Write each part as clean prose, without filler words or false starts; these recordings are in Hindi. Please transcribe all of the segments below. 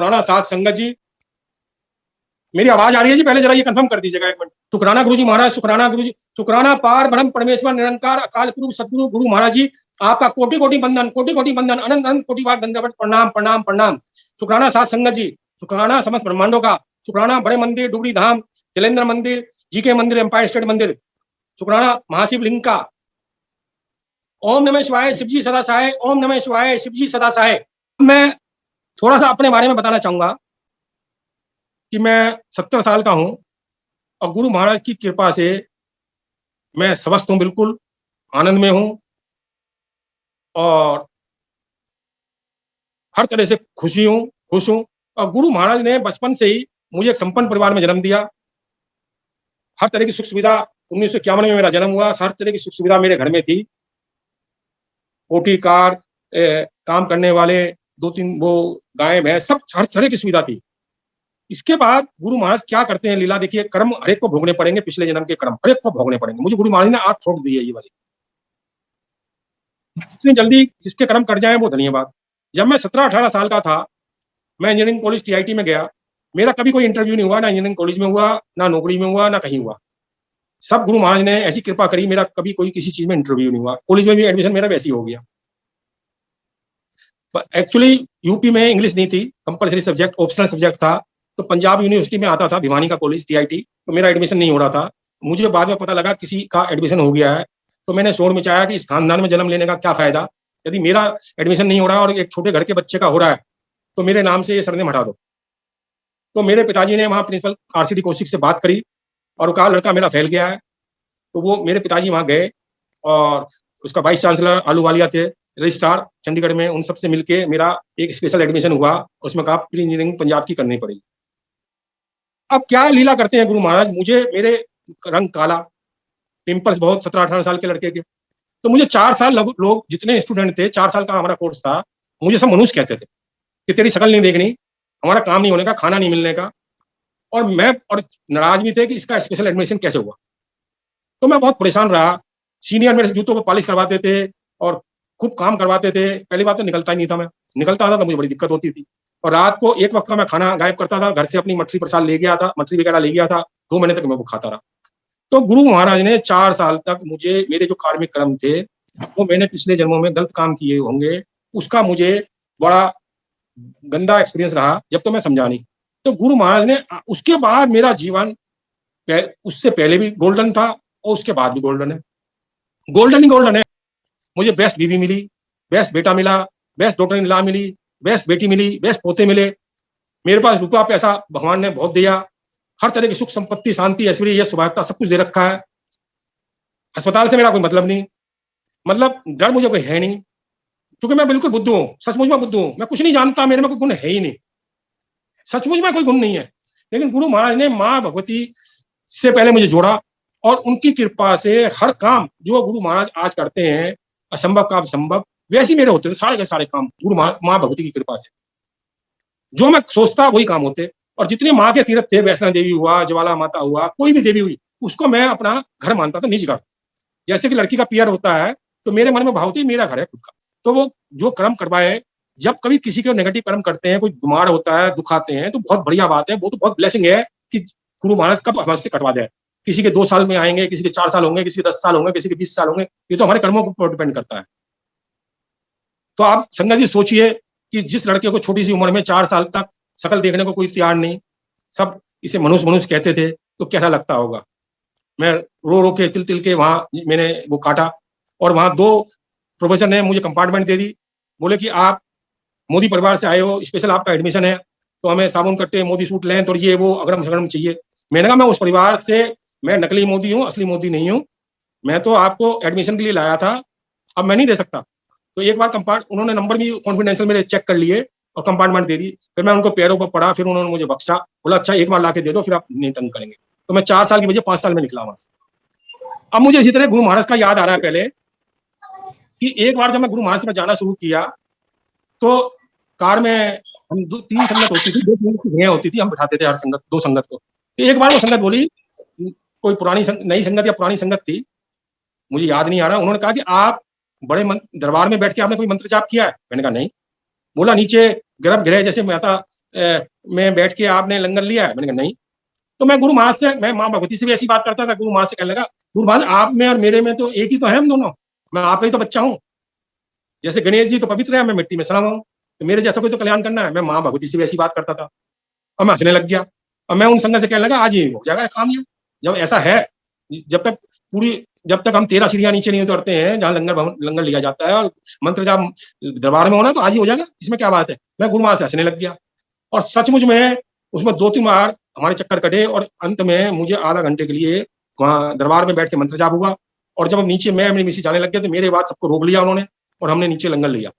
शुक्राना साध संगत जी, मेरी आवाज आ रही है जी? पहले जरा ये कंफर्म कर दीजिएगा एक मिनट। शुक्राना गुरु जी महाराज, शुक्राना गुरु जी, शुक्राना पार ब्रह्म परमेश्वर निरंकार अकाल पुरुष सदगुरु गुरु महाराज जी, आपका कोटि कोटि बंधन, कोटि कोटि बंधन, अनंत अनंत कोटि बार दंडवत प्रणाम प्रणाम प्रणाम। शुक्राना साध संगत जी, शुक्राना समस्त ब्रह्मांडों का, शुक्राना बड़े मंदिर डुगरी धाम, जलेंद्र मंदिर, जीके मंदिर, एम्पायर स्टेट मंदिर, शुक्राना महाशिव लिंग का। ओम नमः शिवाय, शिव जी सदा सहाय, ओम नमः शिवाय, शिव जी सदा सहाय। मैं थोड़ा सा अपने बारे में बताना चाहूंगा कि मैं 70 साल का हूं और गुरु महाराज की कृपा से मैं स्वस्थ हूं, बिल्कुल आनंद में हूं और हर तरह से खुश हूं। और गुरु महाराज ने बचपन से ही मुझे एक संपन्न परिवार में जन्म दिया। हर तरह की सुख सुविधा, 1951 में मेरा जन्म हुआ, हर तरह की सुख सुविधा मेरे घर में थी। कोठी कार, काम करने वाले, 2-3 वो गाय भैंस, सब हर तरह की सुविधा थी। इसके बाद गुरु महाराज क्या करते हैं लीला देखिए, कर्म हरेक को भोगने पड़ेंगे, पिछले जन्म के कर्म हरेक को भोगने पड़ेंगे। मुझे गुरु महाराज ने आग ठोक दी है ये वाली, जितनी जल्दी जिसके कर्म कट जाए वो धन्यवाद। जब मैं 17-18 साल का था, मैं इंजीनियरिंग कॉलेज टीआईटी में गया। मेरा कभी कोई इंटरव्यू नहीं हुआ, ना इंजीनियरिंग कॉलेज में हुआ, ना नौकरी में हुआ, ना कहीं हुआ। सब गुरु महाराज ने ऐसी कृपा करी, मेरा कभी कोई किसी चीज में इंटरव्यू नहीं हुआ। कॉलेज में भी एडमिशन मेरा वैसे ही हो गया। एक्चुअली यूपी में इंग्लिश नहीं थी, कंपलसरी सब्जेक्ट, ऑप्शनल सब्जेक्ट था। तो पंजाब यूनिवर्सिटी में आता था, भिवानी का कॉलेज टीआईटी, तो मेरा एडमिशन नहीं हो रहा था। मुझे बाद में पता लगा किसी का एडमिशन हो गया है, तो मैंने शोर मचाया कि इस खानदान में जन्म लेने का क्या फायदा, यदि मेरा एडमिशन नहीं हो रहा है और एक छोटे घर के बच्चे का हो रहा है तो मेरे नाम से ये सरनेम हटा दो। तो मेरे पिताजी ने वहाँ प्रिंसिपल आरसीडी कौशिक से बात करी और कहा लड़का मेरा फैल गया है। तो वो मेरे पिताजी वहाँ गए और उसका वाइस चांसलर आलूवालिया थे, रजिस्ट्रार चंडीगढ़ में, उन सबसे मिलके मेरा एक स्पेशल एडमिशन हुआ। उसमें कहा प्री इंजीनियरिंग पंजाब की करनी पड़ेगी। अब क्या लीला करते हैं गुरु महाराज, मुझे मेरे रंग काला, पिंपल्स बहुत 17-18 साल के लड़के के। तो मुझे 4 साल लोग जितने स्टूडेंट थे, 4 साल का हमारा कोर्स था, मुझे सब मनुष्य कहते थे कि तेरी शकल नहीं देखनी, हमारा काम नहीं होने का, खाना नहीं मिलने का। और मैं और नाराज भी थे कि इसका स्पेशल एडमिशन कैसे हुआ। तो मैं बहुत परेशान रहा। सीनियर मेरे से जूतों पर पॉलिश करवाते थे और खूब काम करवाते थे। पहली बात तो निकलता ही नहीं था, मैं निकलता था तो मुझे बड़ी दिक्कत होती थी। और रात को एक वक्त का मैं खाना गायब करता था, घर से अपनी मछली प्रसाद ले गया था, मछली वगैरह ले गया था। 2 महीने तक मैं वो खाता रहा। तो गुरु महाराज ने 4 साल तक मुझे, मेरे जो कार्मिक कर्म थे वो मैंने पिछले जन्मों में गलत काम किए होंगे, उसका मुझे बड़ा गंदा एक्सपीरियंस रहा, जब तो मैं समझा नहीं। तो गुरु महाराज ने, उसके बाद मेरा जीवन उससे पहले भी गोल्डन था और उसके बाद भी गोल्डन है, गोल्डन ही गोल्डन है। मुझे बेस्ट बीवी मिली, बेस्ट बेटा मिला, बेस्ट डॉटर इन लॉ मिली, बेस्ट बेटी मिली, बेस्ट पोते मिले। मेरे पास रुपया पैसा भगवान ने बहुत दिया, हर तरह की सुख संपत्ति, शांति, ऐश्वर्य, यश सुभागता सब कुछ दे रखा है। अस्पताल से मेरा कोई मतलब नहीं, मतलब डर मुझे कोई है नहीं, क्योंकि मैं बिल्कुल बुद्धू हूँ, सचमुच में बुद्धू हूँ। मैं कुछ नहीं जानता, मेरे में कोई गुण है ही नहीं, सचमुच में कोई गुण नहीं है। लेकिन गुरु महाराज ने माँ भगवती से पहले मुझे जोड़ा और उनकी कृपा से हर काम जो गुरु महाराज आज करते हैं, असंभव का संभव, वैसे मेरे होते थे सारे के सारे काम गुरु माँ भगवती की कृपा से। जो मैं सोचता वही काम होते। और जितने माँ के तीर्थ थे, वैष्णो देवी हुआ, ज्वाला माता हुआ, कोई भी देवी हुई, उसको मैं अपना घर मानता था, निज घर। जैसे कि लड़की का पियर होता है, तो मेरे मन में भाव थी मेरा घर है खुद का। तो वो जो कर्म करवाए, जब कभी किसी के नेगेटिव कर्म करते हैं, कोई बीमार होता है, दुखाते हैं, तो बहुत बढ़िया बात है, वो तो बहुत ब्लेसिंग है कि गुरु महाराज कब हमारे से कटवा दे। किसी के 2 साल में आएंगे, किसी के 4 साल होंगे, किसी के 10 साल होंगे, किसी के 20 साल होंगे, ये तो हमारे कर्मों पर डिपेंड करता है। तो आप संगत जी सोचिए कि जिस लड़के को छोटी सी उम्र में 4 साल तक शकल देखने को कोई तैयार नहीं, सब इसे मनुष्य मनुष्य कहते थे, तो कैसा लगता होगा। मैं रो रो के तिल तिल के वहां मैंने वो काटा। और वहां 2 प्रोफेसर ने मुझे कंपार्टमेंट दे दी, बोले कि आप मोदी परिवार से आए हो, स्पेशल आपका एडमिशन है, तो हमें साबुन कट्टे, मोदी सूट लें, तो ये वो अगड़म सगड़म चाहिए। मैंने कहा मैं उस परिवार से, मैं नकली मोदी हूँ, असली मोदी नहीं हूँ, मैं तो आपको एडमिशन के लिए लाया था, अब मैं नहीं दे सकता। तो एक बार उन्होंने नंबर भी कॉन्फिडेंशियल मेरे चेक कर लिए और कंपार्टमेंट दे दी। फिर मैं उनको पैरों पर पड़ा, फिर उन्होंने मुझे बख्शा, बोला अच्छा एक बार ला के दे दो, फिर आप नहीं तंग करेंगे। तो मैं 4 साल की वजह 5 साल में निकला वहां से। अब मुझे इसी तरह गुरु महाराज का याद आ रहा है पहले कि एक बार जब मैं गुरु महाराज के पास जाना शुरू किया, तो कार में हम 3 संगत होती थी, 2 संगत की होती थी, हम बिठाते थे हर संगत 2 संगत को। तो एक बार वो संगत बोली, कोई पुरानी नई संगत या पुरानी संगत थी, मुझे याद नहीं आ रहा। उन्होंने कहा कि आप बड़े दरबार में बैठ के आपने कोई मंत्र जाप किया है? मैंने कहा नहीं। बोला नीचे गर्भ गृह जैसे माता में बैठ के आपने लंगर लिया है? मैंने कहा नहीं। तो मैं गुरु महाराज से, मैं माँ भगवती से भी ऐसी बात करता था। गुरु महाराज से कहने लगा, गुरु महाराज आप में और मेरे में तो एक ही तो है, हम दोनों, मैं आपका ही तो बच्चा हूँ। जैसे गणेश जी तो पवित्र है, मैं मिट्टी में सड़ा हुआ हूँ, तो मेरे जैसा कोई तो कल्याण करना है। मैं माँ भगवती से भी ऐसी बात करता था, और मैं हंसने लग गया। और मैं उन संगत से कहने लगा, आज ये हो जाएगा काम। ये जब ऐसा है, जब तक पूरी, जब तक हम 13 सीढ़ियां नीचे नहीं उतरते हैं जहाँ लंगर लिया जाता है और मंत्र जाप दरबार में होना, तो आज ही हो जाएगा, इसमें क्या बात है। मैं गुरु महाराज से हंसने लग गया, और सचमुच में उसमें 2-3 बार हमारे चक्कर कटे, और अंत में मुझे आधा घंटे के लिए वहां दरबार में बैठ के मंत्र जाप हुआ। और जब हम नीचे, मैं अपनी मिसी जाने लग गया, तो मेरे बाद सबको रोक लिया उन्होंने, और हमने नीचे लंगर लिया।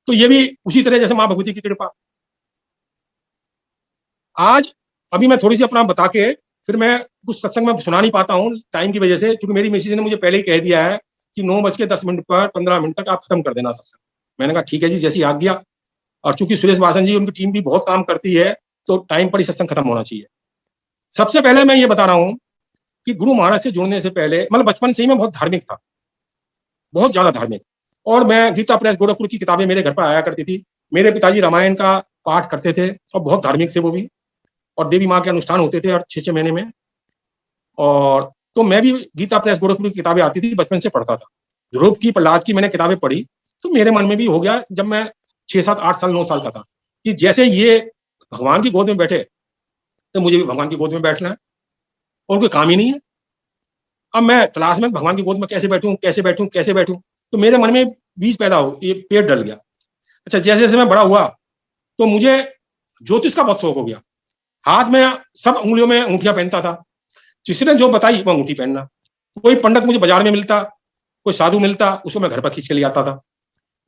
तो ये भी उसी तरह जैसे माँ भगवती की कृपा। आज अभी मैं थोड़ी सी अपना बता के, फिर मैं कुछ सत्संग में सुना नहीं पाता हूँ टाइम की वजह से, क्योंकि मेरी मिसेज ने मुझे पहले ही कह दिया है कि 9:10 पर 15 मिनट तक आप खत्म कर देना सत्संग। मैंने कहा ठीक है जी, जैसी आज्ञा। और चूंकि सुरेश वासन जी, उनकी टीम भी बहुत काम करती है, तो टाइम पर ही सत्संग खत्म होना चाहिए। सबसे पहले मैं ये बता रहा हूँ कि गुरु महाराज से जुड़ने से पहले, मतलब बचपन से ही मैं बहुत धार्मिक था, बहुत ज्यादा धार्मिक। और मैं गीता प्रेस गोरखपुर की किताबें मेरे घर पर आया करती थी। मेरे पिताजी रामायण का पाठ करते थे, और बहुत धार्मिक थे वो भी। और देवी माँ के अनुष्ठान होते थे हर 6-6 महीने में। और तो मैं भी गीता प्रेस गोरखपुर की किताबें आती थी, बचपन से पढ़ता था। ध्रुव की, प्रहलाद की मैंने किताबें पढ़ी, तो मेरे मन में भी हो गया जब मैं 6-7-8 साल 9 साल का था, कि जैसे ये भगवान की गोद में बैठे, तो मुझे भी भगवान की गोद में बैठना है, और कोई काम ही नहीं है। अब मैं तलाश में भगवान की गोद में कैसे बैठूं, कैसे बैठूं, कैसे बैठूं। तो मेरे मन में बीज पैदा हो, ये पेड़ डल गया। अच्छा, जैसे जैसे मैं बड़ा हुआ, तो मुझे ज्योतिष का बहुत शौक हो गया। हाथ में सब उंगलियों में अंगूठियां पहनता था, जिसने जो बताई वो अंगूठी पहनना। कोई पंडित मुझे बाजार में मिलता, कोई साधु मिलता, उसको मैं घर पर खींच के ले आता था।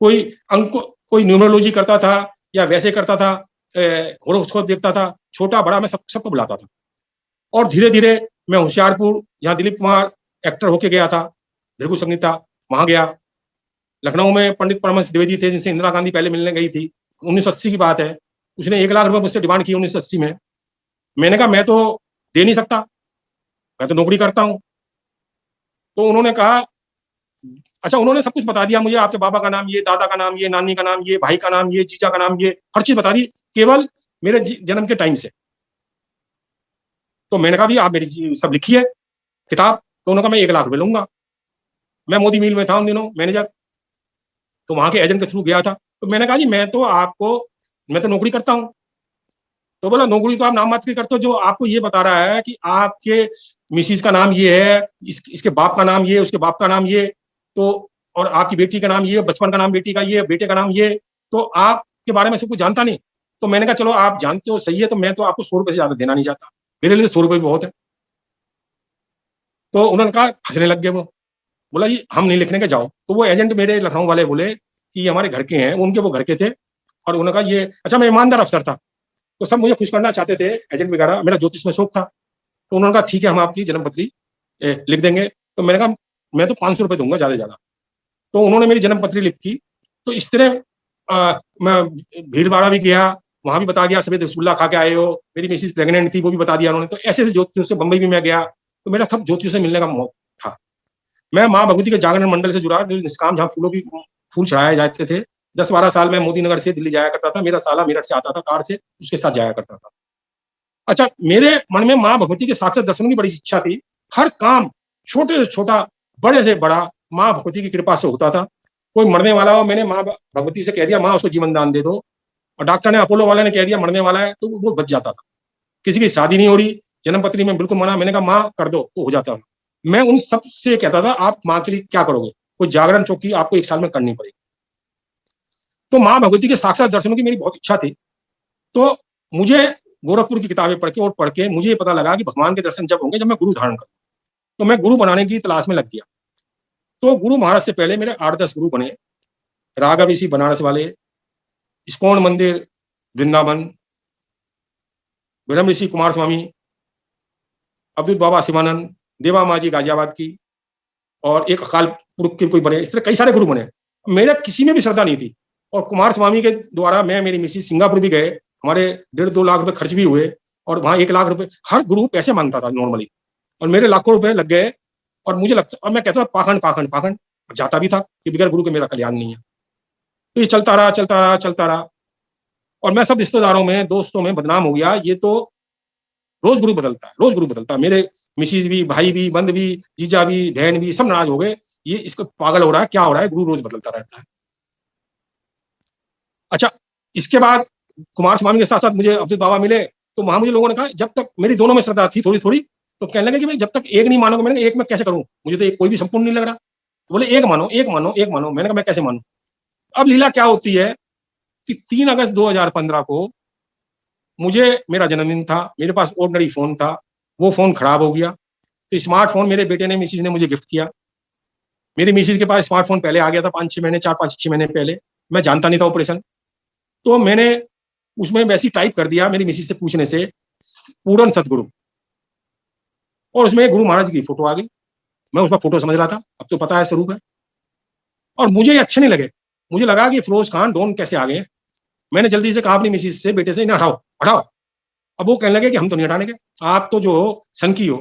कोई अंक, कोई न्यूमरोलॉजी करता था, या वैसे करता था, होरोस्कोप देखता था, छोटा बड़ा मैं सबको बुलाता था। और धीरे धीरे मैं होशियारपुर, जहाँ दिलीप कुमार एक्टर होके गया था, भृगु संगीता, वहां गया। लखनऊ में पंडित परमहंस द्विवेदी थे, जिनसे इंदिरा गांधी पहले मिलने गई थी। 1980 की बात है। उसने 1 लाख रुपए मुझसे डिमांड की 1980 में। मैंने कहा मैं तो दे नहीं सकता, मैं तो नौकरी करता हूँ। तो उन्होंने कहा, अच्छा, उन्होंने सब कुछ बता दिया मुझे, आपके बाबा का नाम ये, दादा का नाम ये, नानी का नाम ये, भाई का नाम ये, जीजा का नाम ये, हर चीज बता दी, केवल मेरे जन्म के टाइम से। तो मैंने कहा भी आप मेरी सब लिखी है किताब। तो उन्होंने कहा मैं 1 लाख रुपए लूंगा। मैं मोदी मिल में था उन दिनों मैनेजर, तो वहां के एजेंट के थ्रू गया था। तो मैंने कहा जी मैं तो आपको, मैं तो नौकरी करता हूँ। तो बोला नौकरी तो आप नाम मात्र की करते हो, जो आपको ये बता रहा है कि आपके मिसिस का नाम ये है, इसके बाप का नाम ये, उसके बाप का नाम ये, तो और आपकी बेटी का नाम ये, बचपन का नाम बेटी का ये, बेटे का नाम ये, तो आपके बारे में सब कुछ जानता नहीं। तो मैंने कहा चलो आप जानते हो सही है, तो मैं तो आपको 100 रुपए से ज्यादा देना नहीं चाहता, मेरे लिए 100 रुपए भी बहुत है। तो उन्होंने कहा, हंसने लग गए वो। बोला ये हम नहीं लिखने के, जाओ। तो वो एजेंट मेरे लखनऊ वाले बोले कि ये हमारे घर के हैं, उनके वो घर के थे। और उन्होंने कहा ये, अच्छा, मैं ईमानदार अफसर था, तो सब मुझे खुश करना चाहते थे, एजेंट वगैरह, मेरा ज्योतिष में शौक था। तो उन्होंने कहा ठीक है, हम आपकी जन्म पत्री लिख देंगे। तो मैंने कहा मैं तो 500 रुपए दूंगा ज्यादा से ज्यादा। तो उन्होंने मेरी जन्म पत्री लिखी। तो इस तरह मैं भीड़वाड़ा भी गया, वहां भी बता गया, सफेद रसगुल्ला खा के आए हो, मेरी मिसिस प्रेग्नेंट थी, वो भी बता दिया उन्होंने। तो ऐसे ऐसे ज्योतिषियों से, बंबई भी मैं गया, तो मेरा कब ज्योतिषियों से मिलने का मौका था। मैं माँ भगवती के जागरण मंडल से जुड़ा, निष्काम, जहाँ फूलों की फूल चढ़ाए जाते थे। 10-12 साल में मोदी नगर से दिल्ली जाया करता था, मेरा साला मेरठ से आता था कार से, उसके साथ जाया करता था। अच्छा, मेरे मन में माँ भगवती के साक्षात दर्शन की बड़ी इच्छा थी। हर काम छोटे से छोटा, बड़े से बड़ा, माँ भगवती की कृपा से होता था। कोई मरने वाला हो, मैंने माँ भगवती से कह दिया माँ उसको जीवन दान दे दो, और डॉक्टर ने, अपोलो वाले ने कह दिया मरने वाला है, तो वो बच जाता था। किसी की शादी नहीं हो रही, जन्म पत्री में बिल्कुल मना, मैंने कहा माँ कर दो, तो हो जाता था। मैं उन सब से कहता था आप माँ के लिए क्या करोगे, कोई जागरण चौकी आपको 1 साल में करनी पड़ेगी। तो माँ भगवती के साक्षात दर्शनों की मेरी बहुत इच्छा थी। तो मुझे गोरखपुर की किताबें पढ़ के मुझे पता लगा कि भगवान के दर्शन जब होंगे जब मैं गुरु धारण करूँ। तो मैं गुरु बनाने की तलाश में लग गया। तो गुरु महाराज से पहले मेरे 8-10 गुरु बने। राघव ऋषि बनारस वाले, इस्कॉन मंदिर वृंदावन, ब्रह्म ऋषि कुमार स्वामी, अब्दुल बाबा शिवानंद, देवा माजी गाजियाबाद की, और एक अकाल पुरख के कोई बने। इस तरह कई सारे गुरु बने। मेरे किसी में भी श्रद्धा नहीं थी। और कुमार स्वामी के द्वारा मैं, मेरी मिसिस सिंगापुर भी गए, हमारे 1.5-2 लाख रुपए खर्च भी हुए। और वहां 1 लाख रुपए हर गुरु पैसे मांगता था नॉर्मली, और मेरे लाखों रुपए लग गए। और मुझे लगता, और मैं कहता था पाखंड पाखंड पाखंड, जाता भी था कि बगैर गुरु के मेरा कल्याण नहीं है। तो ये चलता रहा चलता रहा चलता रहा। और मैं सब रिश्तेदारों में, दोस्तों में बदनाम हो गया। ये तो रोज गुरु बदलता है, रोज गुरु बदलता है। मेरे मिसिज भी, भाई भी, बंद भी, जीजा भी, बहन भी, सब नाराज हो गए। ये इसको पागल हो रहा है, क्या हो रहा है, गुरु रोज बदलता रहता है। अच्छा, इसके बाद कुमार स्वामी के साथ साथ मुझे अब्दुल बाबा मिले। तो वहां मुझे लोगों ने कहा, जब तक मेरी दोनों में श्रद्धा थी थोड़ी थोड़ी, तो कहने लगे कि भाई जब तक एक नहीं मानोगे। मैंने कहा एक मैं कैसे करूं, मुझे तो एक कोई भी संपूर्ण नहीं लग रहा। तो बोले एक मानो, एक मानो, एक मानो। मैंने कहा मैं कैसे मानूं। अब लीला क्या होती है कि 3 अगस्त 2015 को मुझे, मेरा जन्मदिन था, मेरे पास ऑर्डिनरी फोन था, वो फोन खराब हो गया। तो स्मार्टफोन मेरे बेटे ने, मिसिज ने मुझे गिफ्ट किया। मेरी मिसिज के पास स्मार्टफोन पहले आ गया था, 5-6 महीने, 4-5-6 महीने पहले। मैं जानता नहीं था ऑपरेशन। तो मैंने उसमें वैसी टाइप कर दिया मेरी मिसिज से पूछने से, पूर्ण सतगुरु, और उसमें गुरु महाराज की फोटो आ गई। मैं उसका फोटो समझ रहा था, अब तो पता है स्वरूप है। और मुझे ये अच्छे नहीं लगे। मुझे लगा कि फिरोज खान डॉन कैसे आ गए। मैंने जल्दी से कहा अपनी मिसिज से, बेटे से, इन्हें हटाओ, हटाओ। अब वो कहने लगे कि हम तो नहीं हटाने के, आप तो जो हो संकी हो,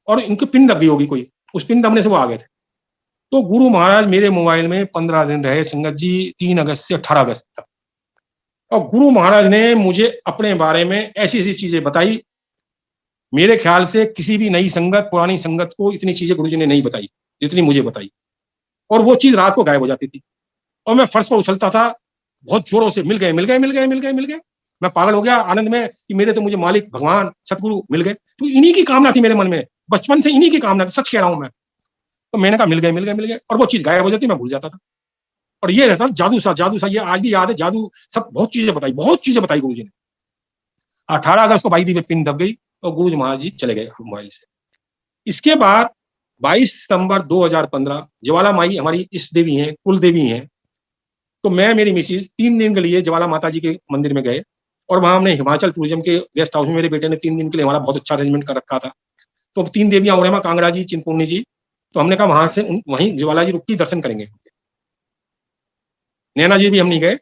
और इनकी पिन दब गई होगी कोई, उस पिन दबने से वो आ गए थे। तो गुरु महाराज मेरे मोबाइल में 15 दिन रहे संगत जी, 3 अगस्त से 18 अगस्त तक। और गुरु महाराज ने मुझे अपने बारे में ऐसी ऐसी चीजें बताई। मेरे ख्याल से किसी भी नई संगत, पुरानी संगत को इतनी चीजें गुरु जी ने नहीं बताई जितनी मुझे बताई। और वो चीज रात को गायब हो जाती थी, और मैं फर्श पर उछलता था बहुत जोरों से, मिल गए, मिल गए, मिल गए, मिल गए, मिल गए। मैं पागल हो गया आनंद में कि मेरे तो मुझे मालिक, भगवान, सतगुरु मिल गए। तो इन्हीं की कामना थी मेरे मन में, बचपन से इन्हीं की कामना थी, सच कह रहा हूं मैं। तो मैंने कहा मिल गए, मिल गए, मिल गए, और वो चीज गायब हो जाती, मैं भूल जाता था। और ये रहता जादू सा, जादू सा, ये आज भी याद है, जादू सब, बहुत चीजें बताई, बहुत चीजें बताई गुरु जी ने। 18 अगस्त को भाई दी पिन दब गई, और गुरु महाराज जी चले गए मोबाइल से। इसके बाद 22 सितंबर 2015, ज्वाला माई हमारी इष्ट देवी हैं, कुल देवी हैं। तो मैं, मेरी मिसिज 3 दिन के लिए ज्वाला माता जी के मंदिर में गए। और वहां हमने हिमाचल टूरिज्म के गेस्ट हाउस में, मेरे बेटे ने 3 दिन के लिए हमारा बहुत अच्छा अरेंजमेंट कर रखा था। तो 3 देवियां हो रहे हैं, कांगड़ा जी, चिंतपूर्णी जी। तो हमने कहा वहां से वहीं ज्वाला जी रुक के दर्शन करेंगे। नैना जी भी हम नहीं गए।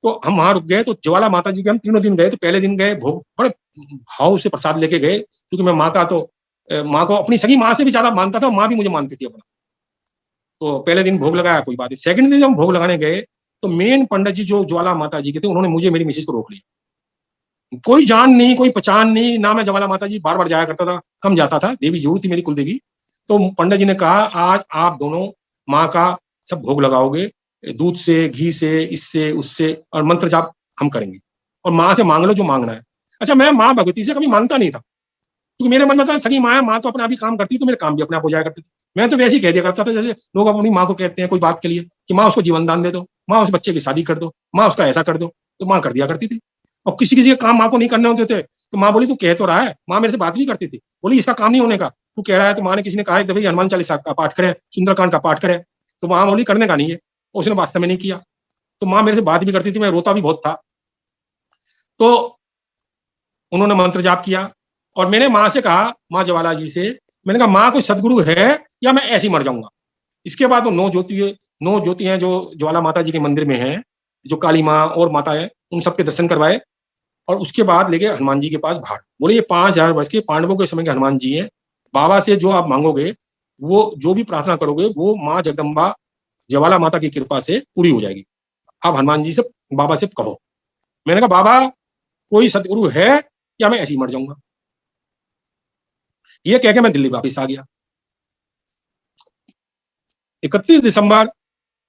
तो हम वहां रुक गए। तो ज्वाला माता जी के हम तीनों दिन गए। तो पहले दिन गए, भोग बड़े भाव से प्रसाद लेके गए, क्योंकि मैं माँ का तो, माँ को अपनी सगी माँ से भी ज्यादा मानता था, माँ भी मुझे मानती थी अपना। तो पहले दिन भोग लगाया, कोई बात नहीं। सेकंड दिन जब हम भोग लगाने गए, तो मेन पंडित जी जो ज्वाला माता जी के थे, उन्होंने मुझे, मेरी मिसेज को रोक लिया। कोई जान नहीं, कोई पहचान नहीं ना। मैं ज्वाला माता जी बार बार जाया करता था, कम जाता था, देवी जरूर थी मेरी कुल देवी। तो पंडित जी ने कहा आज आप दोनों माँ का सब भोग लगाओगे, दूध से, घी से, इससे उससे, और मंत्र जाप हम करेंगे, और माँ से मांग लो जो मांगना है। अच्छा, मैं माँ भगवती से कभी मांगता नहीं था, क्योंकि मेरे मन में था सगी माँ है, माँ तो अपने आप ही काम करती, तो मेरे काम भी अपने आप हो जाया करते थे। मैं तो वैसे ही कह दिया करता था, जैसे लोग अपनी माँ को कहते हैं कोई बात के लिए कि माँ उसको जीवन दान दे दो, माँ उस बच्चे की शादी कर दो, माँ उसका ऐसा कर दो। तो माँ कर दिया करती थी। और किसी किसी के काम माँ को नहीं करने होते थे, तो माँ बोली तू कह तो रहा है। माँ मेरे से बात भी करती थी, बोली इसका काम नहीं होने का, तू कह रहा है। तो माँ ने, किसी ने कहा भाई हनुमान चालीसा का पाठ करे, सुंदरकांड का पाठ करे। तो माँ बोली करने का नहीं है, उसने वास्तव में नहीं किया। तो माँ मेरे से बात भी करती थी, मैं रोता भी बहुत था। तो उन्होंने मंत्र जाप किया, और मैंने माँ से कहा, माँ ज्वाला जी से, मैंने कहा माँ कोई सदगुरु है या मैं ऐसे ही मर जाऊंगा। इसके बाद वो 9 ज्योतियां जो ज्वाला माता जी के मंदिर में है, जो काली माँ और माता है, उन सबके दर्शन करवाए। और उसके बाद लेके हनुमान जी के पास भाड़, बोले ये 5,000 वर्ष के पांडवों के समय के हनुमान जी हैं। बाबा से जो आप मांगोगे, वो जो भी प्रार्थना करोगे, वो माँ जगदम्बा ज्वाला माता की कृपा से पूरी हो जाएगी। आप हनुमान जी से, बाबा से कहो। मैंने कहा बाबा कोई सदगुरु है या मैं ऐसे ही मर जाऊंगा। ये कह के मैं दिल्ली वापस आ गया। 31 दिसंबर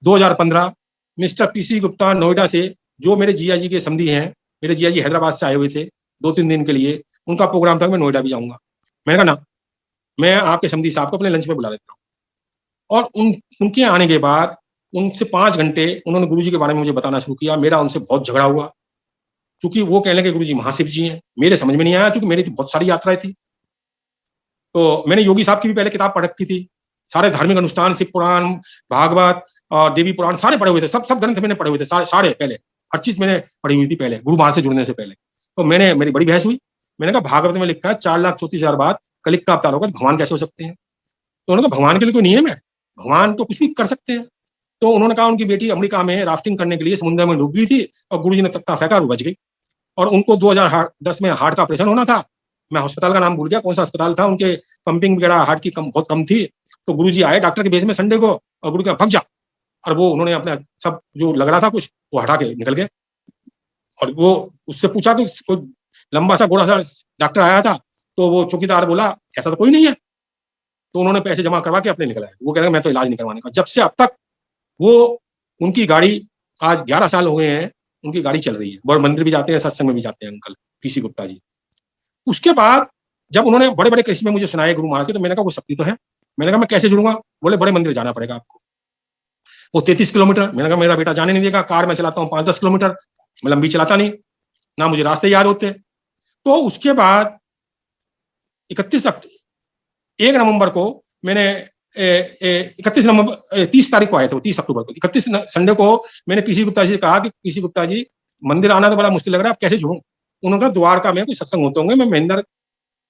2015, मिस्टर पीसी गुप्ता नोएडा से, जो मेरे जिया जी के समधी हैं, मेरे जिया जी हैदराबाद से आए हुए थे 2-3 दिन के लिए, उनका प्रोग्राम था, मैं नोएडा भी जाऊंगा। मैंने कहा ना, मैं आपके समधी साहब को अपने लंच में बुला लेता हूँ। और उनके आने के बाद उनसे 5 घंटे उन्होंने गुरु जी के बारे में मुझे बताना शुरू किया। मेरा उनसे बहुत झगड़ा हुआ, क्योंकि वो कहने लगे गुरु जी महाशिव जी हैं। मेरे समझ में नहीं आया, क्योंकि मेरी तो बहुत सारी यात्राएं थी। तो मैंने योगी साहब की भी पहले किताब पढ़ रखी थी, सारे धार्मिक अनुष्ठान, शिव पुराण, भागवत और देवी पुराण सारे पढ़े हुए थे, सब सब ग्रंथ मैंने पढ़े हुए थे, सारे सारे पहले, हर चीज मैंने पढ़ी हुई थी पहले, गुरु महाराज से जुड़ने से पहले। तो मैंने, मेरी बड़ी बहस हुई। मैंने कहा भागवत में लिखा है 4,34,000 बाद कलिक का अवतार होगा, तो भगवान कैसे हो सकते हैं। तो उन्होंने कहा भगवान के लिए कोई नियम है, भगवान तो कुछ भी कर सकते हैं। तो उन्होंने कहा उनकी बेटी अमेरिका में राफ्टिंग करने के लिए समुद्र में डूब गई थी, और गुरु जी ने तख्ता फेंका और वो बच गई। और उनको 2010 में हार्ट का ऑपरेशन होना था। मैं अस्पताल का नाम भूल गया, कौन सा अस्पताल था, उनके पंपिंग वगैरह हार्ट की बहुत कम थी। तो गुरु जी आए डॉक्टर के बेस में संडे को, और गुरु का भग जा, और वो उन्होंने अपना सब जो लग रहा था कुछ, वो हटा के निकल गए। और वो उससे पूछा तो कोई लंबा सा गोरा सा डॉक्टर आया था, तो वो चौकीदार बोला ऐसा तो कोई नहीं है। तो उन्होंने पैसे जमा करवा के अपने निकला है। वो कह रहे मैं तो इलाज नहीं करवाने का। जब से अब तक वो उनकी गाड़ी, आज 11 साल हो गए हैं, उनकी गाड़ी चल रही है और मंदिर भी जाते हैं, सत्संग में भी जाते हैं अंकल पीसी गुप्ता जी। उसके बाद जब उन्होंने बड़े बड़े कृष्ण में मुझे सुनाए गुरु महाराज के, तो मैंने कहा वो शक्ति तो है। मैंने कहा मैं कैसे जुड़ूंगा? बोले बड़े मंदिर जाना पड़ेगा आपको, वो 33 किलोमीटर। मैंने कहा मेरा बेटा जाने नहीं देगा, कार में चलाता हूँ 5-10 किलोमीटर, मैं लंबी चलाता नहीं, ना मुझे रास्ते याद होते। तो उसके बाद 1 नवंबर को मैंने 31 नवंबर 30 तारीख को आए थे, 30 अक्टूबर को, 31 संडे को मैंने पीसी गुप्ता जी से कहा कि पीसी गुप्ता जी मंदिर आना तो बड़ा मुश्किल लग रहा है, आप कैसे जुड़ूं? उन्होंने कहा द्वारका में कोई सत्संग होते होंगे, मैं महेंद्र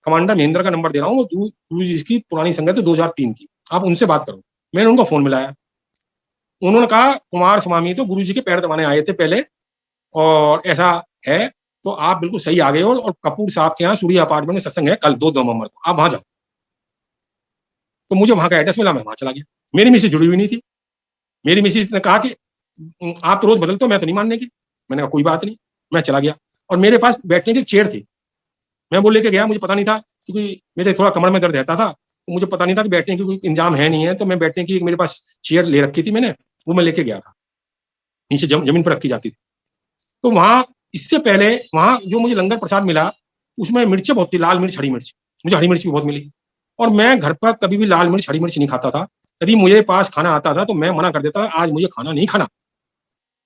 कमांडर महेंद्र का नंबर दे रहा हूँ, वो गुरु जी की पुरानी संगत है 2003 की, आप उनसे बात करो। मैंने उनको फोन मिलाया, उन्होंने कहा कुमार स्वामी तो गुरु जी के पैर दबाने आए थे पहले, और ऐसा है तो आप बिल्कुल सही आ गए हो, और कपूर साहब के यहाँ सूर्य अपार्टमेंट में सत्संग है कल 2 नवंबर को, आप वहां जाओ। तो मुझे वहां का एड्रेस मिला, मैं वहां चला गया। मेरी मिसेज जुड़ी हुई नहीं थी। मेरी मिसेज ने कहा कि आप तो रोज बदलते हो, मैं तो नहीं मानने की। मैंने कहा कोई बात नहीं, मैं चला गया। और मेरे पास बैठने की चेयर थी, मैं वो लेके गया। मुझे पता नहीं था, क्योंकि मेरे थोड़ा कमर में दर्द रहता था, तो मुझे पता नहीं था कि बैठने की कोई इंतजाम है नहीं है, तो मैं बैठने की मेरे पास चेयर ले रखी थी मैंने, वो मैं लेके गया था, नीचे जमीन पर रखी जाती थी। तो वहां इससे पहले वहां जो मुझे लंगर प्रसाद मिला, उसमें मिर्चें बहुत थी, लाल मिर्च हरी मिर्च, मुझे हरी मिर्च भी बहुत मिली। और मैं घर पर कभी भी लाल मिर्च हरी मिर्च नहीं खाता था। यदि मुझे पास खाना आता था तो मैं मना कर देता, आज मुझे खाना नहीं खाना।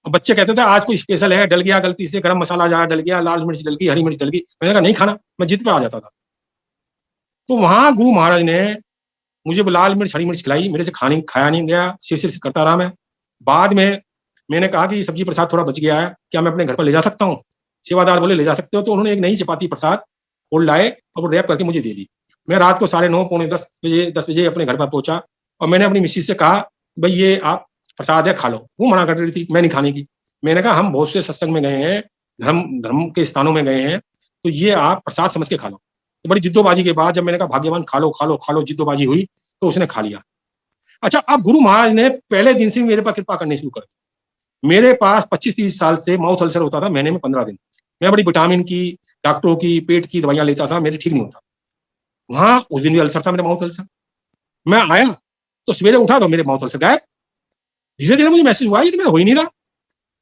और बच्चे कहते थे आज कोई स्पेशल है, डल गया गलती से, गरम मसाला जा डल गया, लाल मिर्च डल गई, हरी मिर्च डल गई, मैंने कहा नहीं खाना, मैं जिद पर आ जाता था। तो वहां गुरु महाराज ने मुझे लाल मिर्च हरी मिर्च खिलाई, मेरे से खाया नहीं गया, सिर सिर करता रहा मैं। बाद में मैंने कहा कि सब्जी प्रसाद थोड़ा बच गया है, क्या मैं अपने घर पर ले जा सकता हूँ? सेवादार बोले ले जा सकते हो। तो उन्होंने एक नई चपाती प्रसाद और लाए और वो रैप करके मुझे दे दी। मैं रात को 9:30 पौने 10 बजे अपने घर पर पहुंचा, और मैंने अपनी मिसेज से कहा भाई ये आप प्रसाद है खा लो। वो मना कर रही थी, मैं नहीं खाने की। मैंने कहा हम बहुत से सत्संग में गए हैं, धर्म धर्म के स्थानों में गए हैं, तो ये आप प्रसाद समझ के खा लो। तो बड़ी जिद्दोबाजी के बाद जब मैंने कहा भाग्यवान खा लो खा लो खा लो, जिद्दोबाजी हुई तो उसने खा लिया। अच्छा, अब गुरु महाराज ने पहले दिन से मेरे पर कृपा करनी शुरू कर दी। मेरे पास 25-30 साल से माउथ अल्सर होता था, महीने में 15 दिन। मैं बड़ी विटामिन की, डॉक्टरों की, पेट की दवाइयां लेता था, मेरे ठीक नहीं होता। वहां उस दिन भी अल्सर था, मेरे माउथ अल्सर। मैं आया तो सवेरे उठा तो मेरे माउथ अल्सर गायब। धीरे धीरे मुझे मैसेज हुआ ये तो मेरा हो ही नहीं रहा।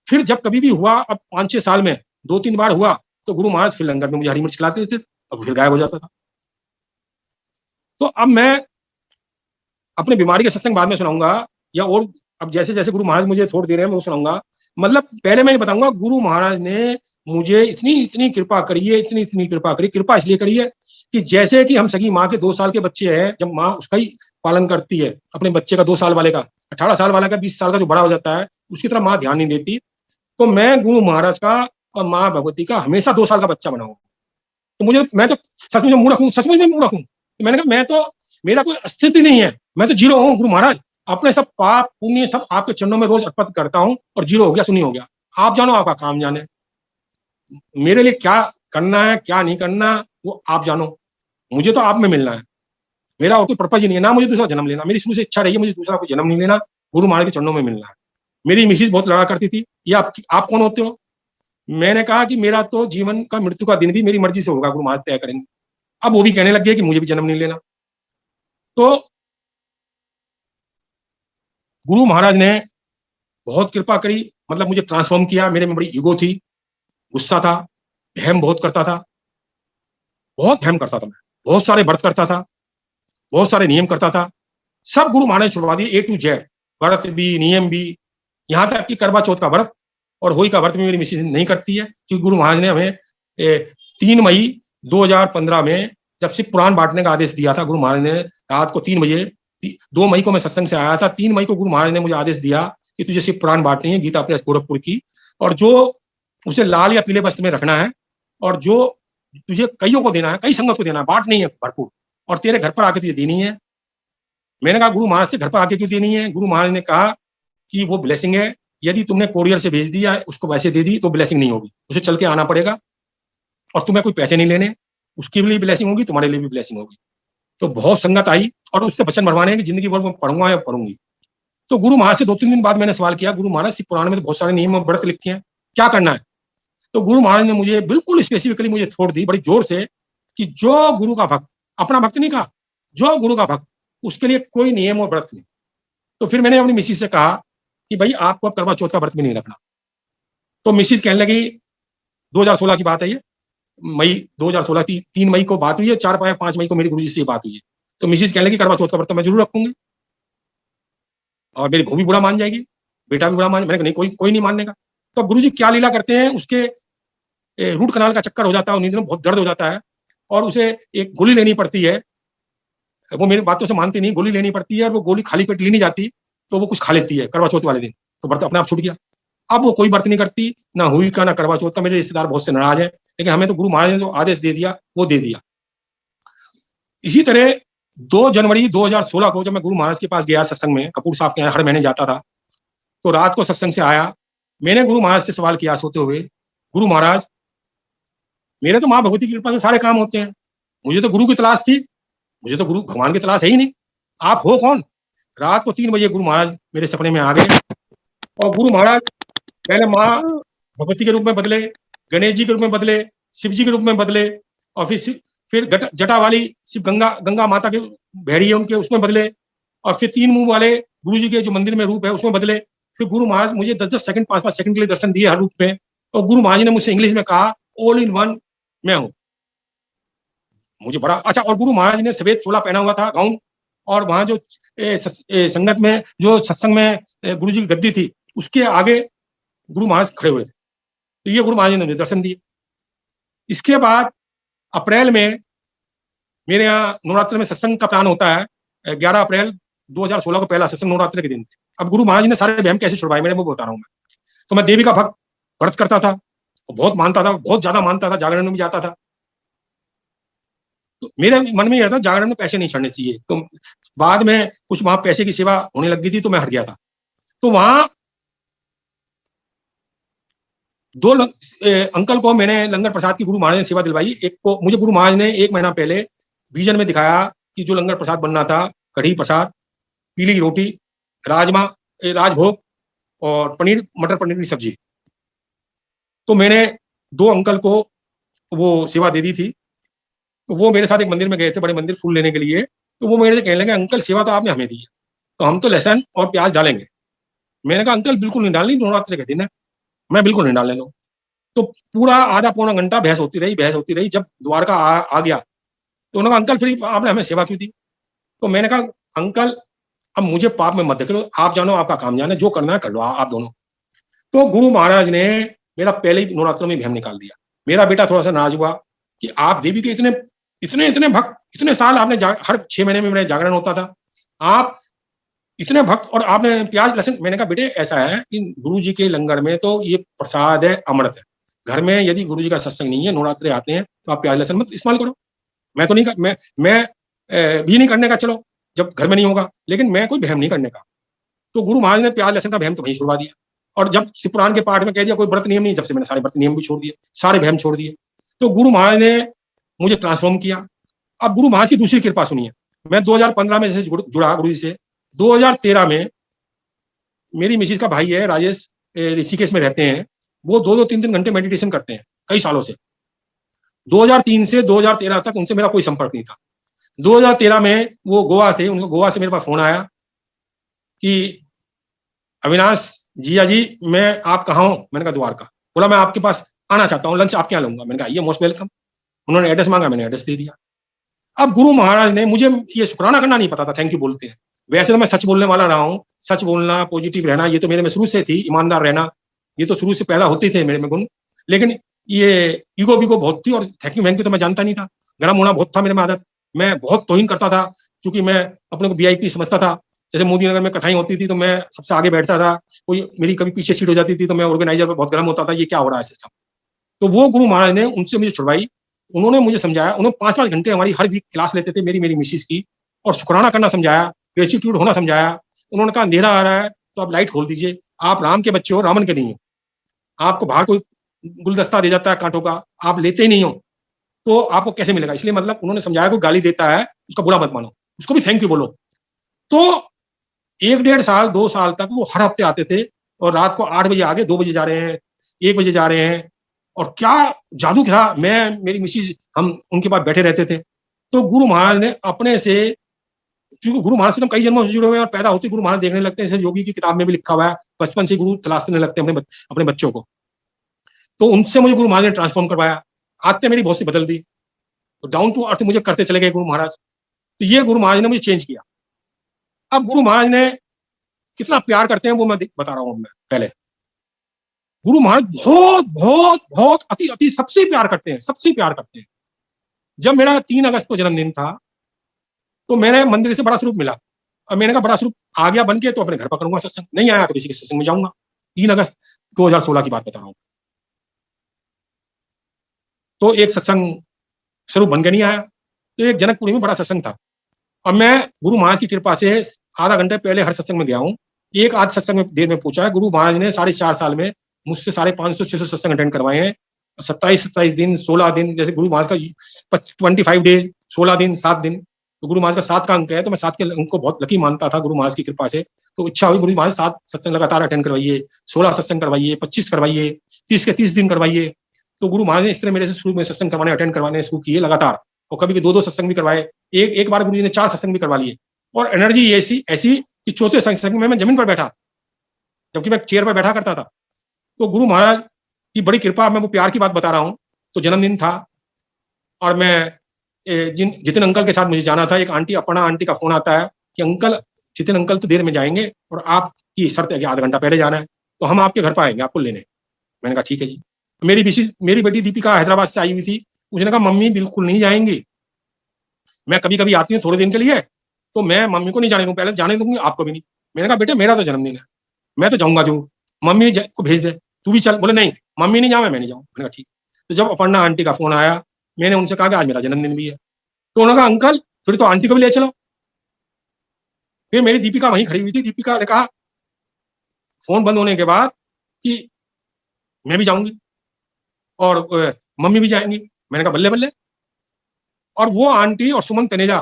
फिर जब कभी भी हुआ, अब 5-6 साल में 2-3 बार हुआ, तो गुरु महाराज फिर लंगर में मुझे हरी मिर्च खिलाते थे, अब फिर गायब हो जाता था। तो अब मैं अपने बीमारी का सत्संग बाद में सुनाऊंगा, या और अब जैसे जैसे गुरु महाराज मुझे छोड़ दे रहे हैं मैं वो सुनाऊंगा। मतलब पहले मैं ये बताऊंगा गुरु महाराज ने मुझे इतनी इतनी कृपा करी है, इतनी इतनी कृपा करी। कृपा इसलिए करी है कि जैसे कि हम सगी माँ के 2 साल के बच्चे हैं, जब माँ उसका ही पालन करती है अपने बच्चे का, 2 साल वाले का, 18 साल वाला का, 20 साल का जो बड़ा हो जाता है, उसकी तरह माँ ध्यान नहीं देती। तो मैं गुरु महाराज का और माँ भगवती का हमेशा 2 साल का बच्चा बनाऊंगा। तो मैं तो सचमुच में मुंह रखूं, सचमुच में मुंह रखूं। तो मैंने कहा मैं तो, मेरा कोई अस्तित्व नहीं है, मैं तो जीरो हूँ गुरु महाराज। अपने सब पाप पुण्य सब आपके चरणों में रोज अर्पित करता हूँ, और जीरो हो गया, सुनी हो गया। आप जानो, आपका काम जाने। मेरे लिए क्या करना है क्या नहीं करना वो आप जानो, मुझे तो आप में मिलना है। मेरा और कोई पर्पज ही नहीं है, ना मुझे दूसरा जन्म लेना। मेरी शुरू से इच्छा रही है मुझे दूसरा कोई जन्म नहीं लेना, गुरु महाराज के चरणों में मिलना है। मेरी मिसिज बहुत लड़ा करती थी, ये आप कौन होते हो? मैंने कहा कि मेरा तो जीवन का मृत्यु का दिन भी मेरी मर्जी से होगा, गुरु महाराज तय करेंगे। अब वो भी कहने लग गए कि मुझे भी जन्म नहीं लेना। तो गुरु महाराज ने बहुत कृपा करी, मतलब मुझे ट्रांसफॉर्म किया। मेरे में बड़ी ईगो थी, गुस्सा था, बहम बहुत करता था, बहुत बहम करता था मैं, बहुत सारे व्रत करता था, बहुत सारे नियम करता था। सब गुरु महाराज ने छुड़वा दिए A to Z, व्रत भी नियम भी, यहाँ तक कि करवा चौथ का व्रत और होली का व्रत भी मेरी मिसेज नहीं करती है, क्योंकि गुरु महाराज ने हमें 3 मई 2015 में जब सिर्फ पुराण बांटने का आदेश दिया था, गुरु महाराज ने रात को 3 बजे, 2 मई को मैं सत्संग से आया था, 3 मई को गुरु महाराज ने मुझे आदेश दिया कि तुझे सिर्फ पुराण बांटनी है, गीता प्रेस गोरखपुर की, और जो उसे लाल या पीले वस्त्र में रखना है, और जो तुझे कईयों को देना है, कई संगत को देना है, बांट नहीं है भरपूर, और तेरे घर पर आके तुझे देनी है। मैंने कहा गुरु महाराज से घर पर आके क्यों देनी है? गुरु महाराज ने कहा कि वो ब्लेसिंग है, यदि तुमने कोरियर से भेज दिया, उसको वैसे दे दी तो ब्लेसिंग नहीं होगी, उसे चल के आना पड़ेगा, और तुम्हें कोई पैसे नहीं लेने, उसके लिए ब्लेसिंग होगी, तुम्हारे लिए भी ब्लेसिंग होगी। तो बहुत संगत आई, और उससे वचन भरवाने हैं कि जिंदगी भर मैं पढ़ूंगा या पढ़ूंगी। तो गुरु महाराज से 2-3 दिन बाद मैंने सवाल किया, गुरु महाराज शिव पुराण में तो बहुत सारे नियम और व्रत लिखे हैं, क्या करना है? तो गुरु महाराज ने मुझे बिल्कुल स्पेसिफिकली मुझे छोड़ दी बड़ी जोर से कि जो गुरु का भक्त, अपना भक्त नहीं कहा, जो गुरु का भक्त, उसके लिए कोई नियम और व्रत नहीं। तो फिर मैंने अपनी मिसिज से कहा कि भाई आपको अब करवा चौथ का व्रत भी नहीं रखना। तो मिसिज कहने लगी, 2016 की बात है ये, मई 2016 की 3 मई को बात हुई है, 4-5 मई को मेरी गुरुजी से बात हुई है। तो मिसिज कहने लगी करवा चौथ का व्रत तो मैं जरूर रखूंगी और मेरी बहू भी बुरा मान जाएगी, बेटा भी बुरा मान। मैंने कहा नहीं, कोई नहीं मानने का। तो गुरुजी क्या लीला करते हैं, उसके रूट कनाल का चक्कर हो जाता है, उन्हीं दिनों बहुत दर्द हो जाता है और उसे एक गोली लेनी पड़ती है। वो मेरी बातों से मानती नहीं, गोली लेनी पड़ती है और वो गोली खाली पेट ली नहीं जाती, तो वो कुछ खा लेती है करवा चौथ वाले दिन, तो व्रत अपने आप छूट गया। अब वो कोई व्रत नहीं करती, ना हुई का ना करवा चौथ का। मेरे रिश्तेदार बहुत से नाराज है, लेकिन हमें तो गुरु महाराज ने जो आदेश दे दिया वो दे दिया। इसी तरह 2 जनवरी 2016 को जब मैं गुरु महाराज के पास गया सत्संग में, कपूर साहब के यहाँ हर महीने जाता था, तो रात को सत्संग से आया, मैंने गुरु महाराज से सवाल किया सोते हुए, गुरु महाराज मेरे तो माँ भगवती की कृपा से सारे काम होते हैं, मुझे तो गुरु की तलाश थी, मुझे तो गुरु भगवान की तलाश है ही नहीं, आप हो कौन? रात को 3 बजे गुरु महाराज मेरे सपने में आ गए और गुरु महाराज पहले माँ भगवती के रूप में बदले, गणेश जी के रूप में बदले, शिव जी के रूप में बदले और फिर जटा वाली शिव गंगा माता के भैरी है उनके उसमें बदले और फिर 3 मुंह वाले गुरु जी के जो मंदिर में रूप है उसमें बदले। फिर गुरु महाराज मुझे 10-10 सेकंड 5-5 सेकंड के लिए दर्शन दिए हर रूप में और गुरु महाराज ने मुझसे इंग्लिश में कहा ऑल इन वन मैं हूँ। मुझे बड़ा अच्छा। और गुरु महाराज ने सफेद चोला पहना हुआ था, गाउन, और वहां जो संगत में जो सत्संग में गुरु जी की गद्दी थी उसके आगे गुरु महाराज खड़े हुए थे। तो ये गुरु महाराज ने मुझे दर्शन दिए। इसके बाद अप्रैल में मेरे यहाँ नवरात्र में सत्संग का प्लान होता है, 11 अप्रैल 2016 को पहला सत्संग नवरात्र के दिन थे। अब गुरु महाराज ने सारे वहम कैसे छुड़वाए मेरे, वो बता रहा हूँ मैं। तो मैं देवी का भक्त व्रत करता था, बहुत मानता था, बहुत ज्यादा मानता था, जागरण में भी जाता था। तो मेरे मन में यह था जागरण में पैसे नहीं छड़ने चाहिए। तो बाद में कुछ वहां पैसे की सेवा होने लग गई थी तो मैं हट गया था। तो वहां 2 अंकल को मैंने लंगर प्रसाद की गुरु महाराज ने सेवा दिलवाई। एक को मुझे गुरु महाराज ने 1 महीना पहले विजन में दिखाया कि जो लंगर प्रसाद बनना था, कढ़ी प्रसाद, पीली रोटी, राजमा, राजभोग और मटर पनीर की सब्जी। तो मैंने 2 अंकल को वो सेवा दे दी थी। तो वो मेरे साथ एक मंदिर में गए थे, बड़े मंदिर, फूल लेने के लिए। तो वो मेरे से कहने लगे अंकल सेवा तो आपने हमें दी है, तो हम तो लहसुन और प्याज डालेंगे। मैंने कहा अंकल बिल्कुल नहीं डालनी, नवरात्र के दिन है, मैं बिल्कुल नहीं डालने दूँ। तो पूरा आधा पौना घंटा बहस होती रही। जब द्वारका आ गया तो उन्होंने कहा अंकल फिर आपने हमें सेवा क्यों दी? तो मैंने कहा अंकल अब मुझे पाप में मत धकेलो, आप जानो, आपका काम जाने, जो करना है कर लो आप दोनों। तो गुरु महाराज ने मेरा पहले ही नवरात्रों में भ्रम निकाल दिया। मेरा बेटा थोड़ा सा नाराज हुआ कि आप देवी के इतने इतने इतने भक्त, इतने साल आपने हर 6 महीने में मेरा जागरण होता था, आप इतने भक्त और आपने प्याज लहसुन। मैंने कहा बेटे ऐसा है कि गुरु जी के लंगर में तो ये प्रसाद है, अमृत है। घर में यदि गुरु जी का सत्संग नहीं है, नवरात्रे आते हैं, तो आप प्याज लहसुन मत इस्तेमाल करो। मैं तो नहीं कर, मैं भी नहीं करने का, चलो जब घर में नहीं होगा, लेकिन मैं कोई भ्रम नहीं करने का। तो गुरु महाराज ने प्याज लहसुन का भ्रम तो वहीं छुड़वा दिया। और जब शिव पुराण के पाठ में कह दिया कोई व्रत नियम नहीं, जब से मैंने सारे व्रत नियम भी छोड़ दिए, सारे भ्रम छोड़ दिए। तो गुरु महाराज ने मुझे ट्रांसफॉर्म किया। अब गुरु महाराज की दूसरी कृपा सुनिए। मैं 2015 में जैसे जुड़ा गुरु जी से, 2013 में मेरी मिसिस का भाई है राजेश, ऋषिकेश में रहते हैं, वो 2-2 3-3 घंटे मेडिटेशन करते हैं कई सालों से। 2003 से 2013 तक उनसे मेरा कोई संपर्क नहीं था। 2013 में वो गोवा थे, उनको गोवा से मेरे पास फोन आया कि अविनाश जिया जी मैं आप कहाँ हो? मैंने कहा द्वारका। बोला मैं आपके पास आना चाहता हूँ, लंच आपके यहाँ लूंगा। मैंने कहा ये मोस्ट वेलकम। उन्होंने एड्रेस मांगा, मैंने एड्रेस दे दिया। अब गुरु महाराज ने मुझे ये शुक्राना करना नहीं पता था, थैंक यू बोलते हैं। वैसे तो मैं सच बोलने वाला रहा हूँ, सच बोलना, पॉजिटिव रहना, ये तो मेरे में शुरू से थी, ईमानदार रहना, ये तो शुरू से पैदा होते थे मेरे में गुण। लेकिन ये ईगो बीगो बहुत थी और थैंक यू तो मैं जानता नहीं था। गर्म होना बहुत था मेरे में आदत, मैं बहुत तौहीन करता था क्योंकि मैं अपने को वीआईपी समझता था। जैसे मोदी नगर में कथाएं होती थी तो मैं सबसे आगे बैठता था, कोई मेरी कभी पीछे सीट हो जाती थी तो मैं ऑर्गेनाइजर पर बहुत गर्म होता था, ये क्या हो रहा है सिस्टम। तो वो गुरु महाराज ने उनसे मुझे छुड़वाई। उन्होंने मुझे समझाया, उन्होंने 5-5 घंटे हमारी हर वीक क्लास लेते थे, मेरी मिसिस की, और शुक्राना करना समझाया, ग्रेटिट्यूड होना समझाया। उन्होंने कहा अंधेरा आ रहा है तो आप लाइट खोल दीजिए, आप राम के बच्चे हो, रावण के नहीं हो। आपको बाहर कोई गुलदस्ता दे जाता है कांटों का, आप लेते ही नहीं हो, तो आपको कैसे मिलेगा? इसलिए मतलब उन्होंने समझाया कोई गाली देता है उसका बुरा मत मानो, उसको भी थैंक यू बोलो। तो 1-1.5 साल 2 साल तक वो हर हफ्ते आते थे और रात को 8 बजे आ गए, 2 बजे जा रहे हैं, 1 बजे जा रहे हैं, और क्या जादू था। मैं, मेरी मिसिज, हम उनके पास बैठे रहते थे। तो गुरु महाराज ने अपने से, क्योंकि गुरु महाराज से हम कई जन्मों से जुड़े हुए हैं और पैदा होते गुरु महाराज देखने लगते हैं, जैसे योगी की किताब में भी लिखा हुआ है, बचपन से गुरु तलाशने लगते हैं अपने बच्चों को। तो उनसे मुझे गुरु महाराज ने ट्रांसफॉर्म करवाया, आदतें मेरी बहुत सी बदल दी, तो डाउन टू अर्थ मुझे करते चले गए गुरु महाराज। तो ये गुरु महाराज ने मुझे चेंज किया। अब गुरु महाराज ने कितना प्यार करते हैं वो मैं बता रहा हूँ। मैं पहले, गुरु महाराज बहुत बहुत बहुत अति अति सबसे प्यार करते हैं, सबसे प्यार करते हैं। जब मेरा 3 अगस्त को जन्मदिन था, तो मैंने मंदिर से बड़ा स्वरूप मिला, और मैंने कहा बड़ा स्वरूप आ गया बन के तो अपने घर पर करूंगा सत्संग, नहीं आया तो किसी के सत्संग में जाऊंगा। 3 अगस्त 2016 की बात बता रहा हूँ। तो एक सत्संग स्वरूप बन के नहीं आया, तो एक जनकपुरी में बड़ा सत्संग था, और मैं गुरु महाराज की कृपा से आधा घंटे पहले हर सत्संग में गया हूँ। एक आध सत्संग में देर में पूछा है, गुरु महाराज ने 4.5 साल में मुझसे 550-600 सत्संग अटेंड करवाए हैं। 27-27 दिन, 16 दिन, जैसे गुरु महाराज का 25 डेज, 16 दिन, 7 दिन। तो गुरु महाराज का 7 का अंक है, तो मैं 7 के अंक को बहुत लकी मानता था गुरु महाराज की कृपा से। तो इच्छा हुई गुरु महाराज 7 सत्संग लगातार अटेंड करवाइए, 16 सत्संग करवाइए, 25 करवाइए, 30 के 30 दिन करवाइए। तो गुरु महाराज ने इस तरह मेरे से शुरू में सत्संग करवाने, अटेंड करवाने शुरू किए लगातार, और कभी 2-2 सत्संग भी करवाए। एक बार गुरु जी ने 4 सत्संग भी करवा लिए, और एनर्जी ऐसी ऐसी कि चौथे सत्संग में मैं जमीन पर बैठा, जबकि मैं चेयर पर बैठा करता था। तो गुरु महाराज की बड़ी कृपा, मैं वो प्यार की बात बता रहा हूँ। तो जन्मदिन था, और मैं जितिन अंकल के साथ मुझे जाना था। एक आंटी, अपर्णा आंटी का फोन आता है कि अंकल, जितिन अंकल तो देर में जाएंगे, और आपकी शर्त है कि आधा घंटा पहले जाना है, तो हम आपके घर पर आएंगे आपको लेने। मैंने कहा ठीक है जी। मेरी बेटी दीपिका हैदराबाद से आई हुई थी, उसने कहा मम्मी बिल्कुल नहीं जाएंगी, मैं कभी कभी आती हूँ थोड़े दिन के लिए, तो मैं मम्मी को नहीं जाने दूंगी, पहले जाने दूंगी आपको भी नहीं। मैंने कहा बेटे मेरा तो जन्मदिन है, मैं तो जाऊंगा, जो मम्मी को भेज दे, तू भी चल। बोले नहीं मम्मी नहीं जाऊँ, मैं नहीं जाऊँ। मैंने कहा ठीक। तो जब अपर्णा आंटी का फोन आया, मैंने उनसे कहा कि आज मेरा जन्मदिन भी है, तो उन्होंने कहा अंकल फिर तो आंटी को भी ले चलो। फिर मेरी दीपिका वहीं खड़ी हुई थी, दीपिका ने कहा फोन बंद होने के बाद कि मैं भी जाऊंगी और मम्मी भी जाएंगी। मैंने कहा बल्ले बल्ले। और वो आंटी और सुमन तनेजा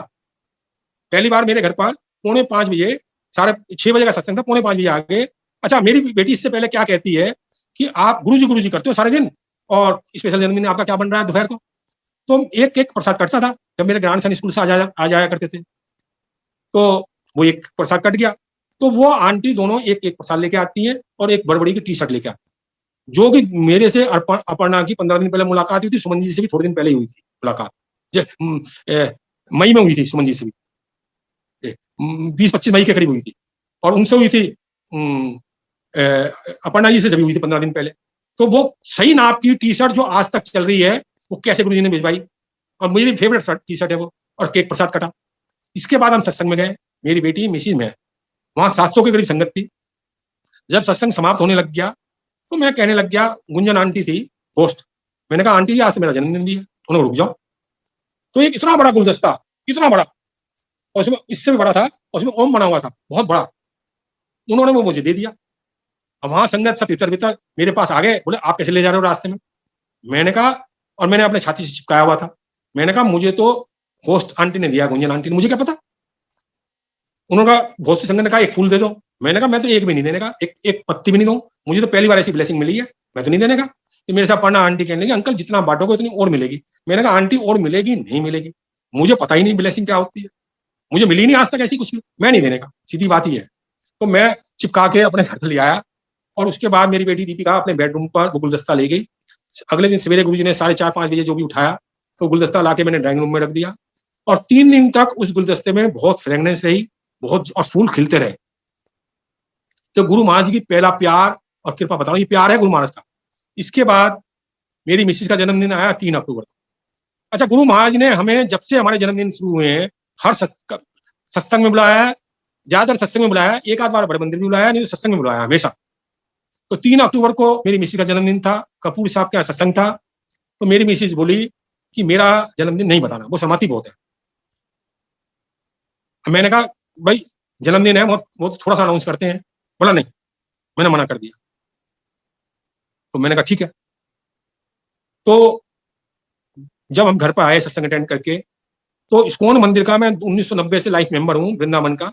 पहली बार मेरे घर पर 4:45 बजे, 6:30 बजे का सत्संग था, 4:45 बजे आ गए। अच्छा, मेरी बेटी इससे पहले क्या कहती है कि आप गुरु जी करते हो सारे दिन, और स्पेशल जन्मदिन आपका क्या बन रहा है दोपहर को। तो एक एक प्रसाद कटता था, जब मेरे ग्रांड स्कूल से आ जाया करते थे, तो वो एक प्रसाद कट गया। तो वो आंटी दोनों एक एक प्रसाद लेके आती है, और एक बड़बड़ी की टी शर्ट लेके आती है, जो कि मेरे से अपर्णा की 15 दिन पहले मुलाकात हुई थी, सुमन जी से भी थोड़े दिन पहले ही हुई थी मुलाकात, मई में हुई थी सुमन जी से भी, 20-25 मई के करीब हुई थी, और उनसे हुई थी अपर्णा जी से जब हुई थी 15 दिन पहले। तो वो सही नाप की टी शर्ट जो आज तक चल रही है, वो कैसे गुरु जी ने भिजवाई, और मेरी फेवरेट टी शर्ट है वो, और केक प्रसाद कटा। इसके बाद हम सत्संग में गए, मेरी बेटी मिसिज में, वहां 700 के करीब संगत थी। जब सत्संग समाप्त होने लग गया, तो मैं कहने लग गया, गुंजन आंटी थी होस्ट, मैंने कहा आंटी जी आज से मेरा जन्मदिन भी है। उन्होंने रुक जाओ। तो एक इतना बड़ा गुलदस्ता, इतना बड़ा, और उसमें इससे भी बड़ा था, उसमें ओम बना हुआ था बहुत बड़ा, उन्होंने वो मुझे दे दिया। अब वहां संगत सब इतर बितर मेरे पास आ गए, बोले आप कैसे ले जा रहे हो रास्ते में। मैंने कहा, और मैंने अपने छाती से चिपकाया हुआ था, मैंने कहा मुझे तो होस्ट आंटी ने दिया, गुंजन आंटी ने, मुझे क्या पता। उन्होंने कहा, बहुत सी संगत ने कहा एक फूल दे दो। मैंने कहा मैं तो एक भी नहीं देने का, एक पत्ती भी नहीं दूं, मुझे तो पहली बार ऐसी ब्लेसिंग मिली है, मैं तो नहीं देने का। तो मेरे साथ पढ़ना आंटी कहने लगी अंकल जितना बांटोगे उतनी और मिलेगी। मैंने कहा आंटी और मिलेगी नहीं मिलेगी, मुझे पता ही नहीं ब्लेसिंग क्या होती है, मुझे मिली नहीं आज तक ऐसी कुछ भी, मैं नहीं देने का, सीधी बात ही है। तो मैं चिपका के अपने घर ले आया, और उसके बाद मेरी बेटी दीपिका अपने बेडरूम पर वो गुलदस्ता ले गई। अगले दिन सवेरे गुरुजी ने 4:30-5 बजे जो भी उठाया, तो गुलदस्ता लाके मैंने ड्राइंग रूम में रख दिया, और 3 दिन तक उस गुलदस्ते में बहुत फ्रेगनेंस रही, बहुत, और फूल खिलते रहे। तो गुरु महाराज की पहला प्यार और कृपा बताऊं, ये प्यार है गुरु महाराज का। इसके बाद मेरी मिसिज का जन्मदिन आया 3 अक्टूबर को। अच्छा, गुरु महाराज ने हमें जब से हमारे जन्मदिन शुरू हुए हैं, हर सत्संग में बुलाया है, ज्यादातर सत्संग में बुलाया है, एक आध बार बड़े मंदिर में बुलाया, नहीं तो सत्संग में बुलाया हमेशा। तो 3 अक्टूबर को मेरी मिसिज का जन्मदिन था, कपूर साहब के यहाँ सत्संग था। तो मेरी मिसिज बोली कि मेरा जन्मदिन नहीं बताना, वो शर्माती बहुत है। मैंने कहा भाई जन्मदिन है, वो थोड़ा सा अनाउंस करते हैं। बोला नहीं, मैंने मना कर दिया। तो मैंने कहा ठीक है। तो जब हम घर पर आए सत्संग अटेंड करके, तो इस्कॉन मंदिर का मैं 1990 से लाइफ मेंबर हूँ, वृंदावन का,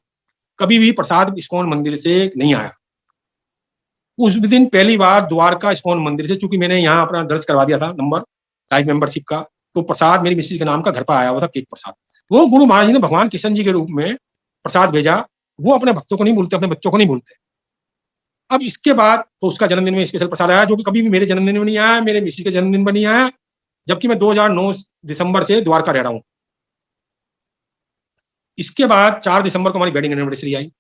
कभी भी प्रसाद इस्कॉन मंदिर से नहीं आया। उस दिन पहली बार द्वारका इस्कॉन मंदिर से, चूंकि मैंने यहाँ अपना दर्ज करवा दिया था नंबर लाइफ मेंबरशिप का, तो प्रसाद मेरी मिसेज के नाम का घर पर आया हुआ था, केक प्रसाद। वो गुरु महाराज जी ने भगवान कृष्ण जी के रूप में प्रसाद भेजा। वो अपने भक्तों को नहीं भूलते, अपने बच्चों को नहीं भूलते। अब इसके बाद तो उसका जन्मदिन में स्पेशल प्रसाद आया, जो कि कभी भी मेरे जन्मदिन में नहीं आया, मेरे मिसेज के जन्मदिन में नहीं आया, जबकि मैं 2009 दिसंबर से द्वारका रह रहा हूँ। इसके बाद 4 दिसंबर को हमारी वेडिंग एनिवर्सरी आई।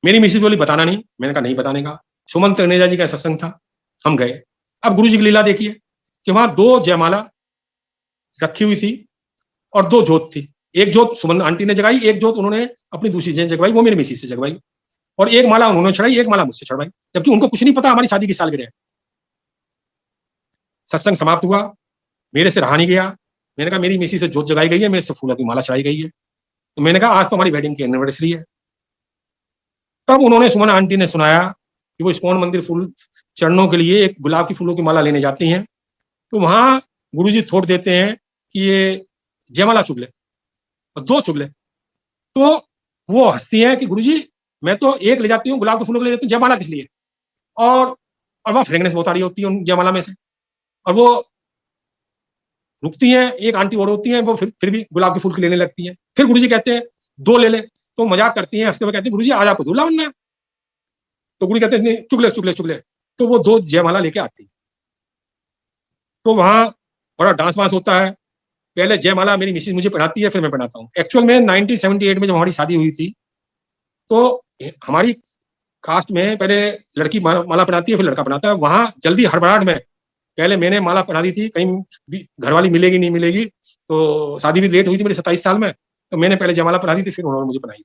मेरी मिसेज बोली बताना नहीं, मैंने कहा नहीं बताने का। सुमंत तनेजा जी का सत्संग था, हम गए। अब गुरु जी की लीला देखिए कि वहां 2 जयमाला रखी हुई थी और 2 जोत थी। एक जोत सुमन आंटी ने जगाई, एक जोत उन्होंने अपनी दूसरी जन जगवाई, वो मेरी मिसेज से जगवाई, और एक माला उन्होंने चढ़ाई, एक माला मुझसे चढ़वाई, जबकि उनको कुछ नहीं पता हमारी शादी की सालगिरह है। सत्संग समाप्त हुआ, मेरे से रहा नहीं गया। मैंने कहा मेरी मिसेज से जोत जगाई गई है, मेरे से फूलों की माला चढ़ाई गई है, तो मैंने कहा आज तो हमारी वेडिंग की एनिवर्सरी है। तब उन्होंने, सुमन आंटी ने सुनाया कि वो इस्कॉन मंदिर फूल चरणों के लिए एक गुलाब की फूलों की माला लेने जाती हैं, तो वहां गुरुजी थोड़ देते हैं कि ये जयमाला चुग ले और 2 चुग ले। तो वो हंसती हैं कि गुरुजी मैं तो एक ले जाती हूँ, गुलाब के फूलों को ले जाती हूँ, जयमाला किस लिए? और वहां फ्रेगनेंस बहुत आ रही होती है उन जयमाला में से, और वो रुकती हैं, एक आंटी और होती हैं, वो फिर भी गुलाब के फूल की लेने लगती हैं। फिर गुरुजी कहते हैं 2 ले ले, तो मजाक करती हैं, हंसते हुए कहती हैं गुरुजी आज आपको दूल्हा बनना है। तो गुरु कहते हैं नहीं, चुग ले चुग ले चुग ले। तो वो 2 जयमाला लेके आती है। तो वहां बड़ा डांस वांस होता है। पहले जयमाला मेरी मिसेज मुझे पढ़ाती है, फिर मैं पढ़ाता हूँ। एक्चुअल में 1978 में जब हमारी शादी हुई थी, तो हमारी कास्ट में पहले लड़की माला पहनाती है, फिर लड़का पहनाता है। वहां जल्दी हड़बड़ाहट में पहले मैंने माला पहना दी थी, कहीं भी घरवाली मिलेगी नहीं मिलेगी, तो शादी भी लेट हुई थी मेरी 27 साल में, तो मैंने पहले जयमाला पहना दी थी, फिर उन्होंने मुझे पहनाई।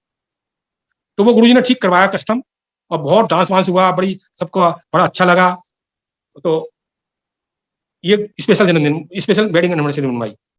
तो वो गुरुजी ने ठीक करवाया कस्टम, और बहुत डांस वांस हुआ, बड़ी सबको बड़ा अच्छा लगा। तो ये स्पेशल जन्मदिन, स्पेशल वेडिंग एनिवर्सरी मनवाई।